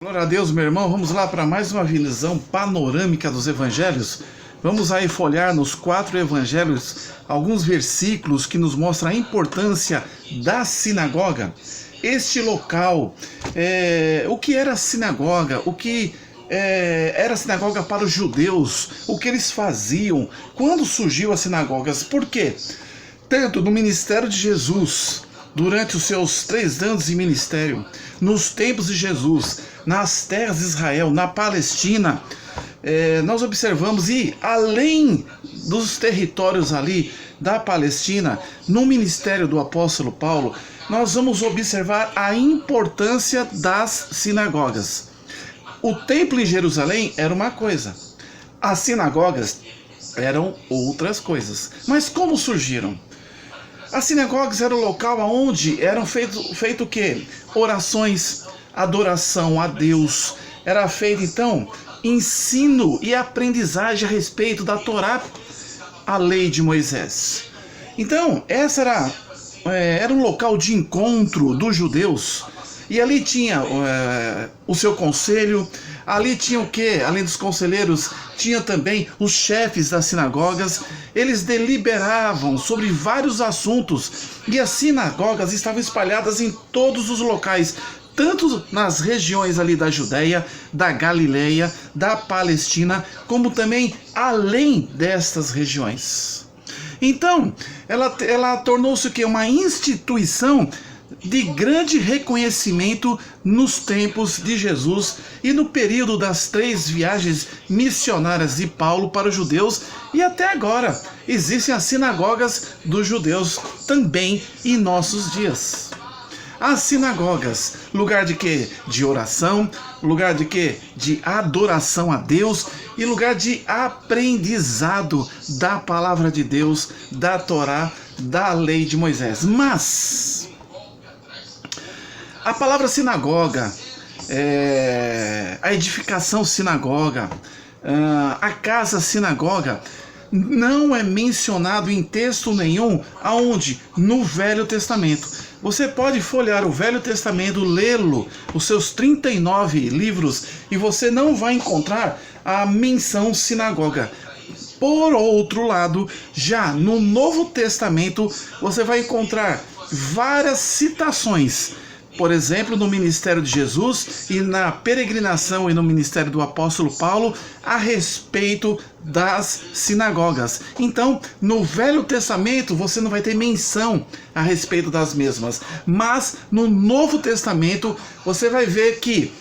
Glória a Deus, meu irmão. Vamos lá para mais uma visão panorâmica dos evangelhos. Vamos aí folhear nos 4 evangelhos alguns versículos que nos mostram a importância da sinagoga. Este local, o que era a sinagoga, o que era a sinagoga para os judeus, o que eles faziam, quando surgiu as sinagogas, por quê? Tanto no ministério de Jesus, durante os seus 3 anos de ministério, nos tempos de Jesus, nas terras de Israel, na Palestina, nós observamos, e além dos territórios ali da Palestina, no ministério do apóstolo Paulo, nós vamos observar a importância das sinagogas. O templo em Jerusalém era uma coisa, as sinagogas eram outras coisas. Mas como surgiram? As sinagogas eram o local onde eram feito o quê? Orações, adoração a Deus. Era feito, então, ensino e aprendizagem a respeito da Torá, a lei de Moisés. Então, essa era um local de encontro dos judeus. E ali tinha o seu conselho, ali tinha o quê? Além dos conselheiros, tinha também os chefes das sinagogas. Eles deliberavam sobre vários assuntos e as sinagogas estavam espalhadas em todos os locais, tanto nas regiões ali da Judéia, da Galileia, da Palestina, como também além destas regiões. Então, ela tornou-se o quê? Uma instituição de grande reconhecimento nos tempos de Jesus e no período das 3 viagens missionárias de Paulo para os judeus, e até agora existem as sinagogas dos judeus também em nossos dias. As sinagogas, lugar de quê? De oração, lugar de quê? De adoração a Deus e lugar de aprendizado da palavra de Deus, da Torá, da lei de Moisés. Mas a palavra sinagoga, a edificação sinagoga, a casa sinagoga, não é mencionado em texto nenhum. Aonde? No Velho Testamento. Você pode folhear o Velho Testamento, lê-lo, os seus 39 livros, e você não vai encontrar a menção sinagoga. Por outro lado, já no Novo Testamento, você vai encontrar várias citações. Por exemplo, no ministério de Jesus e na peregrinação e no ministério do apóstolo Paulo, a respeito das sinagogas. Então, no Velho Testamento você não vai ter menção a respeito das mesmas, mas no Novo Testamento você vai ver que,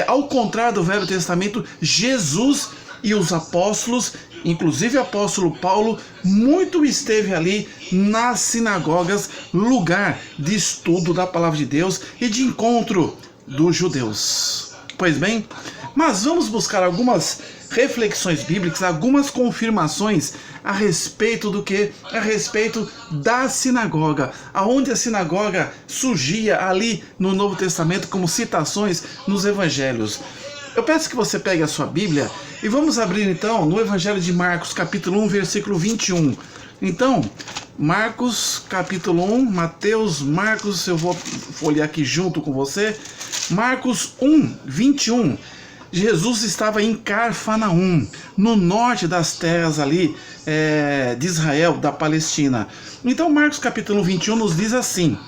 ao contrário do Velho Testamento, Jesus e os apóstolos, inclusive o apóstolo Paulo, muito esteve ali nas sinagogas, lugar de estudo da palavra de Deus e de encontro dos judeus. Pois bem, mas vamos buscar algumas reflexões bíblicas, algumas confirmações a respeito do que? A respeito da sinagoga, aonde a sinagoga surgia ali no Novo Testamento como citações nos evangelhos. Eu peço que você pegue a sua Bíblia e vamos abrir então no Evangelho de Marcos, capítulo 1, versículo 21. Então, Marcos, capítulo 1, Mateus, Marcos, eu vou folhear aqui junto com você. Marcos 1, 21. Jesus estava em Cafarnaum, no norte das terras ali de Israel, da Palestina. Então, Marcos, capítulo 21 nos diz assim: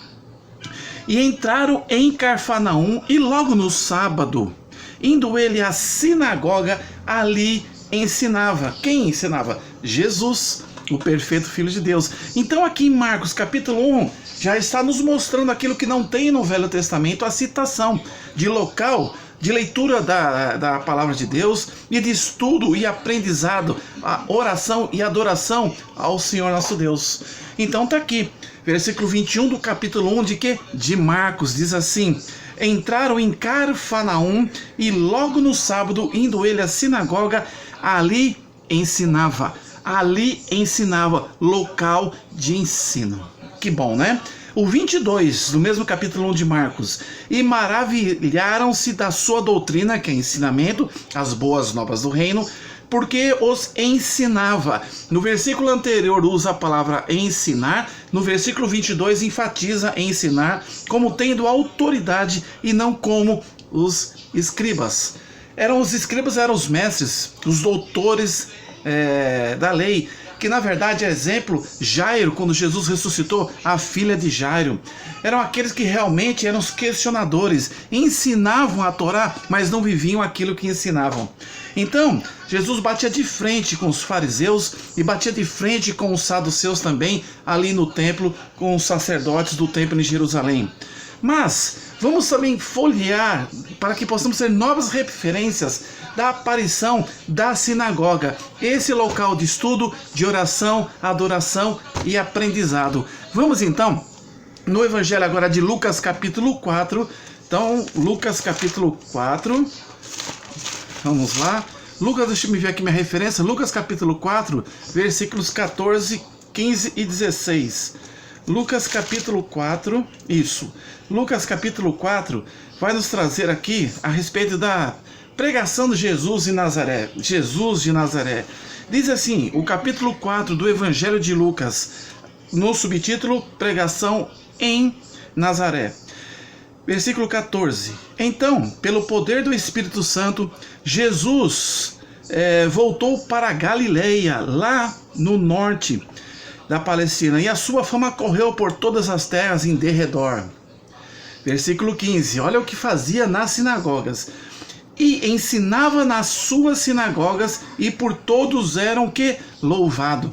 E entraram em Cafarnaum, e logo no sábado, indo ele à sinagoga, ali ensinava. Quem ensinava? Jesus, o perfeito Filho de Deus. Então aqui em Marcos capítulo 1, já está nos mostrando aquilo que não tem no Velho Testamento, a citação de local de leitura da palavra de Deus e de estudo e aprendizado, a oração e adoração ao Senhor nosso Deus. Então tá aqui, versículo 21 do capítulo 1 de quê? De Marcos, diz assim: Entraram em Cafarnaum, e logo no sábado, indo ele à sinagoga, ali ensinava. Ali ensinava, local de ensino. Que bom, né? O 22, do mesmo capítulo 1 de Marcos: E maravilharam-se da sua doutrina, que é ensinamento, as boas novas do reino, porque os ensinava. No versículo anterior usa a palavra ensinar, no versículo 22 enfatiza ensinar como tendo autoridade e não como os escribas. Os escribas eram os mestres, os doutores da lei, que na verdade é exemplo. Jairo, quando Jesus ressuscitou a filha de Jairo, eram aqueles que realmente eram os questionadores, ensinavam a Torá, mas não viviam aquilo que ensinavam. Então, Jesus batia de frente com os fariseus e batia de frente com os saduceus também, ali no templo, com os sacerdotes do templo em Jerusalém. Mas vamos também folhear para que possamos ter novas referências da aparição da sinagoga, esse local de estudo, de oração, adoração e aprendizado. Vamos então no Evangelho agora de Lucas capítulo 4. Então, Lucas capítulo 4, vamos lá. Lucas, deixa eu ver aqui minha referência, Lucas capítulo 4, versículos 14, 15 e 16. Lucas capítulo 4, isso. Lucas capítulo 4 vai nos trazer aqui a respeito da pregação de Jesus em Nazaré. Jesus de Nazaré. Diz assim, o capítulo 4 do Evangelho de Lucas, no subtítulo Pregação em Nazaré. Versículo 14. Então, pelo poder do Espírito Santo, Jesus voltou para a Galileia, lá no norte da Palestina, e a sua fama correu por todas as terras em derredor. Versículo 15. Olha o que fazia nas sinagogas. E ensinava nas suas sinagogas, e por todos eram que louvado.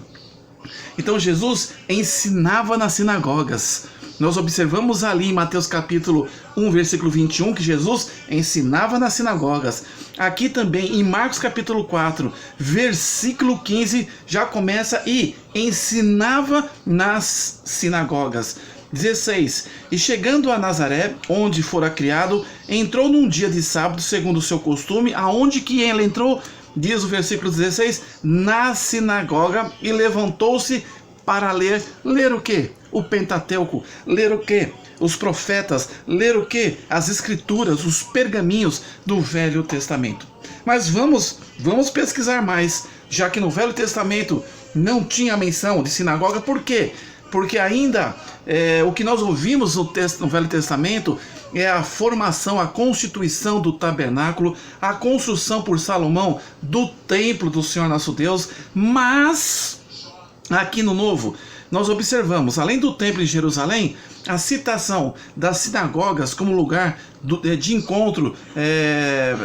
Então Jesus ensinava nas sinagogas. Nós observamos ali em Mateus capítulo 1, versículo 21, que Jesus ensinava nas sinagogas. Aqui também em Marcos capítulo 4, versículo 15, já começa e ensinava nas sinagogas. 16. E chegando a Nazaré, onde fora criado, entrou num dia de sábado, segundo o seu costume. Aonde que ele entrou? Diz o versículo 16, na sinagoga, e levantou-se para ler. Ler o quê? O Pentateuco. Ler o quê? Os profetas. Ler o quê? As escrituras, os pergaminhos do Velho Testamento. Mas vamos pesquisar mais, já que no Velho Testamento não tinha menção de sinagoga. Por quê? Porque ainda o que nós ouvimos no Velho Testamento é a formação, a constituição do tabernáculo, a construção por Salomão do templo do Senhor nosso Deus. Mas aqui no Novo, nós observamos, além do templo em Jerusalém, a citação das sinagogas como lugar de encontro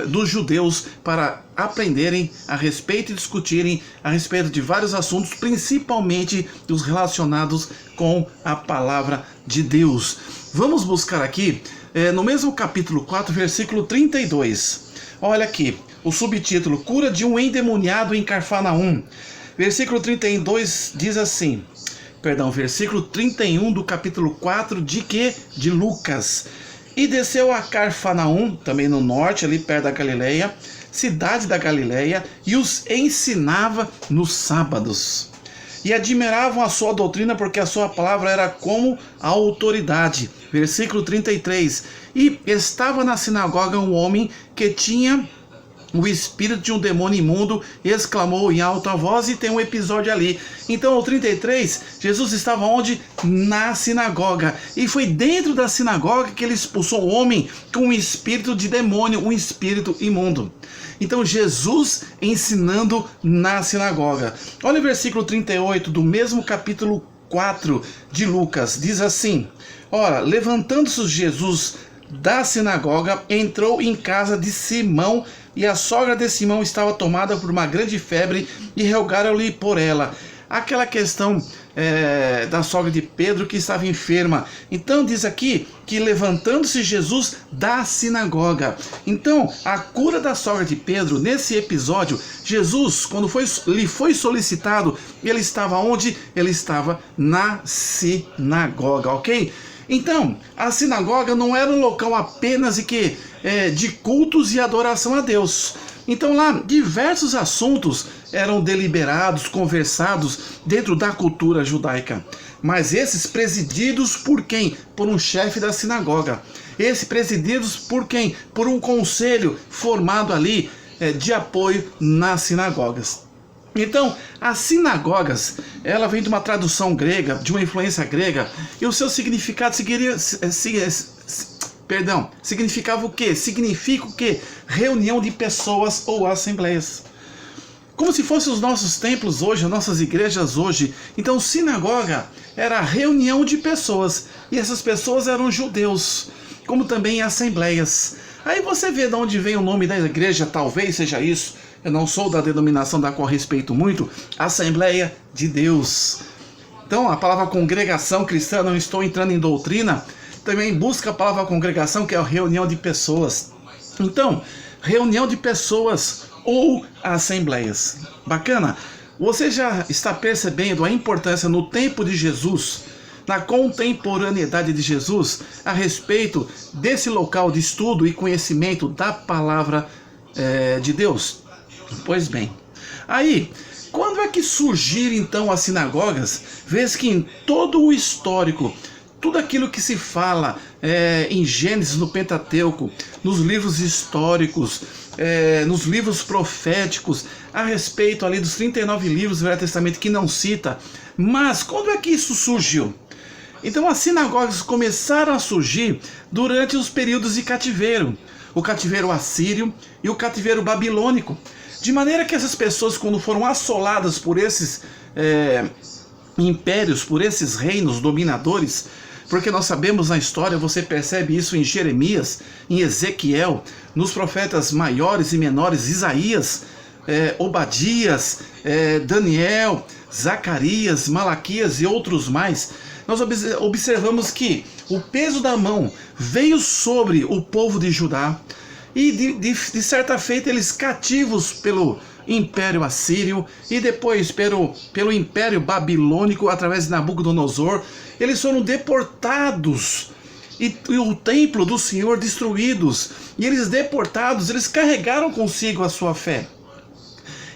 dos judeus para aprenderem a respeito e discutirem a respeito de vários assuntos, principalmente os relacionados com a palavra de Deus. Vamos buscar aqui, no mesmo capítulo 4, versículo 32. Olha aqui, o subtítulo, Cura de um endemoniado em Cafarnaum. Versículo 32 diz assim, versículo 31 do capítulo 4 de Lucas. E desceu a Cafarnaum, também no norte, ali perto da Galileia, cidade da Galileia, e os ensinava nos sábados. E admiravam a sua doutrina, porque a sua palavra era como a autoridade. Versículo 33. E estava na sinagoga um homem que tinha o espírito de um demônio imundo, exclamou em alta voz, e tem um episódio ali. Então, o 33, Jesus estava onde? Na sinagoga. E foi dentro da sinagoga que ele expulsou um homem com um espírito de demônio, um espírito imundo. Então, Jesus ensinando na sinagoga. Olha o versículo 38 do mesmo capítulo 4 de Lucas. Diz assim, ora, levantando-se Jesus da sinagoga, entrou em casa de Simão, e a sogra de Simão estava tomada por uma grande febre, e rogaram-lhe por ela. Aquela questão da sogra de Pedro que estava enferma. Então diz aqui que levantando-se Jesus da sinagoga. Então a cura da sogra de Pedro, nesse episódio, Jesus, quando lhe foi solicitado, ele estava onde? Ele estava na sinagoga, ok? Então, a sinagoga não era um local apenas de cultos e adoração a Deus. Então lá, diversos assuntos eram deliberados, conversados dentro da cultura judaica. Mas esses presididos por quem? Por um chefe da sinagoga. Esses presididos por quem? Por um conselho formado ali de apoio nas sinagogas. Então, as sinagogas, ela vem de uma tradução grega, de uma influência grega, e o seu significado Perdão, significava o quê? Significa o quê? Reunião de pessoas ou assembleias. Como se fossem os nossos templos hoje, as nossas igrejas hoje. Então, sinagoga era a reunião de pessoas. E essas pessoas eram judeus, como também assembleias. Aí você vê de onde vem o nome da igreja, talvez seja isso. Eu não sou da denominação da qual respeito muito. Assembleia de Deus. Então, a palavra congregação cristã, não estou entrando em doutrina, também busca a palavra congregação, que é a reunião de pessoas. Então, reunião de pessoas ou assembleias. Bacana? Você já está percebendo a importância no tempo de Jesus, na contemporaneidade de Jesus, a respeito desse local de estudo e conhecimento da palavra de Deus? Pois bem, aí, quando é que surgiram então as sinagogas? Vês que em todo o histórico, tudo aquilo que se fala em Gênesis, no Pentateuco, nos livros históricos, nos livros proféticos, a respeito ali dos 39 livros do Velho Testamento que não cita, mas quando é que isso surgiu? Então as sinagogas começaram a surgir durante os períodos de cativeiro, o cativeiro assírio e o cativeiro babilônico, de maneira que essas pessoas, quando foram assoladas por esses impérios, por esses reinos dominadores, porque nós sabemos na história, você percebe isso em Jeremias, em Ezequiel, nos profetas maiores e menores, Isaías, Obadias, Daniel, Zacarias, Malaquias e outros mais. Nós observamos que o peso da mão veio sobre o povo de Judá e de certa feita eles cativos pelo Império Assírio e depois pelo Império Babilônico através de Nabucodonosor, eles foram deportados e o templo do Senhor destruídos, e eles deportados, eles carregaram consigo a sua fé.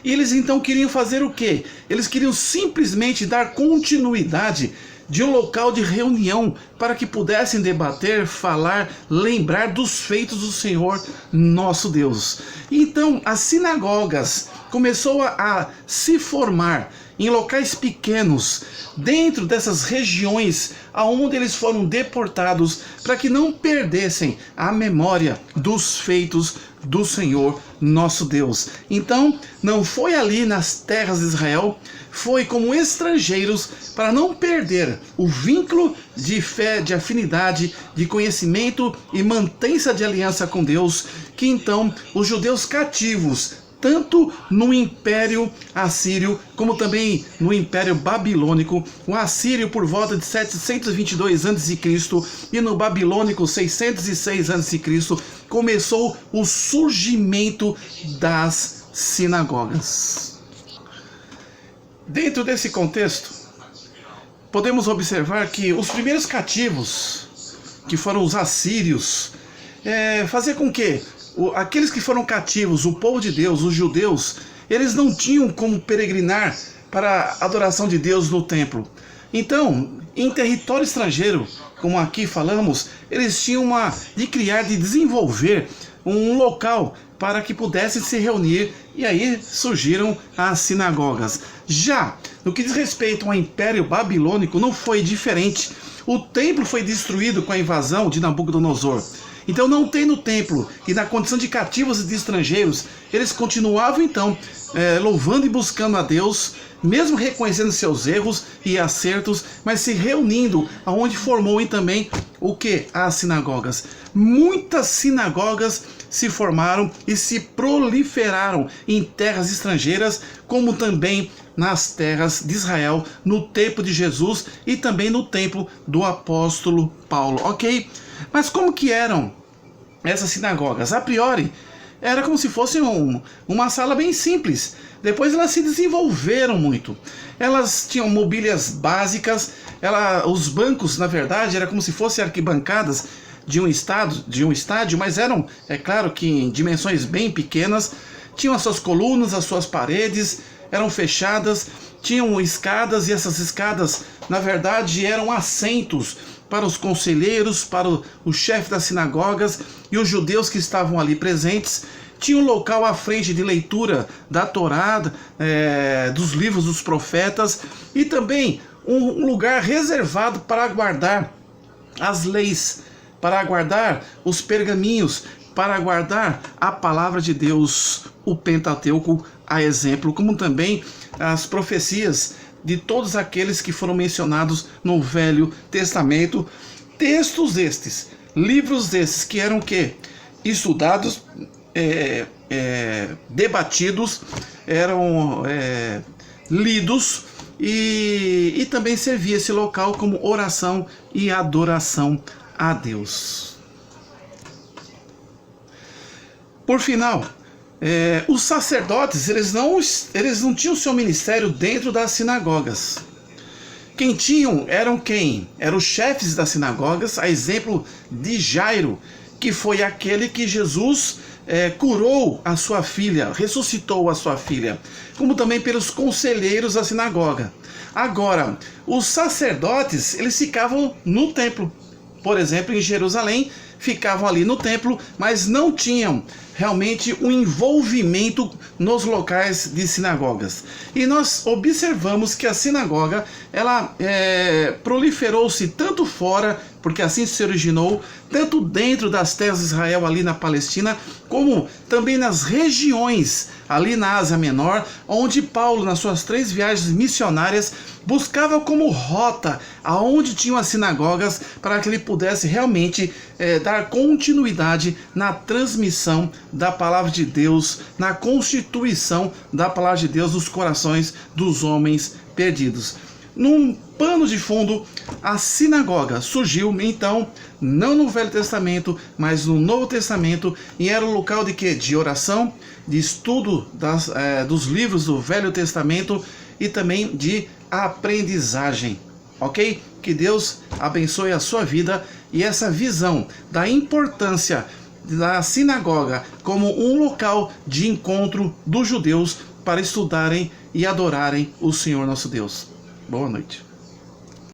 E eles então queriam fazer o quê? Eles queriam simplesmente dar continuidade de um local de reunião para que pudessem debater, falar, lembrar dos feitos do Senhor nosso Deus. Então as sinagogas começou a se formar em locais pequenos, dentro dessas regiões aonde eles foram deportados, para que não perdessem a memória dos feitos do Senhor nosso Deus. Então, não foi ali nas terras de Israel, foi como estrangeiros, para não perder o vínculo de fé, de afinidade, de conhecimento e mantença de aliança com Deus, que então os judeus cativos, tanto no Império Assírio, como também no Império Babilônico, o Assírio por volta de 722 a.C. e no Babilônico 606 a.C., começou o surgimento das sinagogas. Dentro desse contexto, podemos observar que os primeiros cativos, que foram os assírios, fazia com que aqueles que foram cativos, o povo de Deus, os judeus, eles não tinham como peregrinar para a adoração de Deus no templo. Então, em território estrangeiro, como aqui falamos, eles tinham de desenvolver um local para que pudessem se reunir, e aí surgiram as sinagogas. Já no que diz respeito ao Império Babilônico, não foi diferente. O templo foi destruído com a invasão de Nabucodonosor. Então, não tendo templo e na condição de cativos e de estrangeiros, eles continuavam então louvando e buscando a Deus, mesmo reconhecendo seus erros e acertos, mas se reunindo, aonde formou também o que? As sinagogas. Muitas sinagogas se formaram e se proliferaram em terras estrangeiras, como também nas terras de Israel, no tempo de Jesus e também no tempo do apóstolo Paulo, ok? Mas como que eram essas sinagogas? A priori, era como se fosse uma sala bem simples. Depois elas se desenvolveram muito. Elas tinham mobílias básicas, os bancos, na verdade, era como se fossem arquibancadas de um estádio, mas eram, é claro que em dimensões bem pequenas. Tinham as suas colunas, as suas paredes, eram fechadas, tinham escadas, e essas escadas, na verdade, eram assentos para os conselheiros, para o chefe das sinagogas e os judeus que estavam ali presentes. Tinha um local à frente de leitura da Torá, dos livros dos profetas, e também um lugar reservado para guardar as leis para guardar os pergaminhos, para guardar a palavra de Deus, o Pentateuco, a exemplo, como também as profecias de todos aqueles que foram mencionados no Velho Testamento. Textos estes, livros desses que eram o quê? Estudados, debatidos, eram lidos e também servia esse local como oração e adoração a Deus. Por final, os sacerdotes eles não tinham seu ministério dentro das sinagogas. Quem tinham eram quem? Eram os chefes das sinagogas, a exemplo de Jairo, que foi aquele que Jesus curou a sua filha, ressuscitou a sua filha, como também pelos conselheiros da sinagoga. Agora, os sacerdotes, eles ficavam no templo, por exemplo, em Jerusalém, ficavam ali no templo, mas não tinham realmente um envolvimento nos locais de sinagogas. E nós observamos que a sinagoga, ela proliferou-se tanto fora, porque assim se originou, tanto dentro das terras de Israel, ali na Palestina, como também nas regiões, ali na Ásia Menor, onde Paulo, nas suas 3 viagens missionárias, buscava como rota aonde tinham as sinagogas, para que ele pudesse realmente dar continuidade na transmissão da palavra de Deus, na constituição da palavra de Deus nos corações dos homens perdidos. Num pano de fundo, a sinagoga surgiu, então, não no Velho Testamento, mas no Novo Testamento, e era o local de quê? De oração, de estudo dos livros do Velho Testamento e também de aprendizagem, ok? Que Deus abençoe a sua vida e essa visão da importância da sinagoga como um local de encontro dos judeus para estudarem e adorarem o Senhor nosso Deus. Boa noite.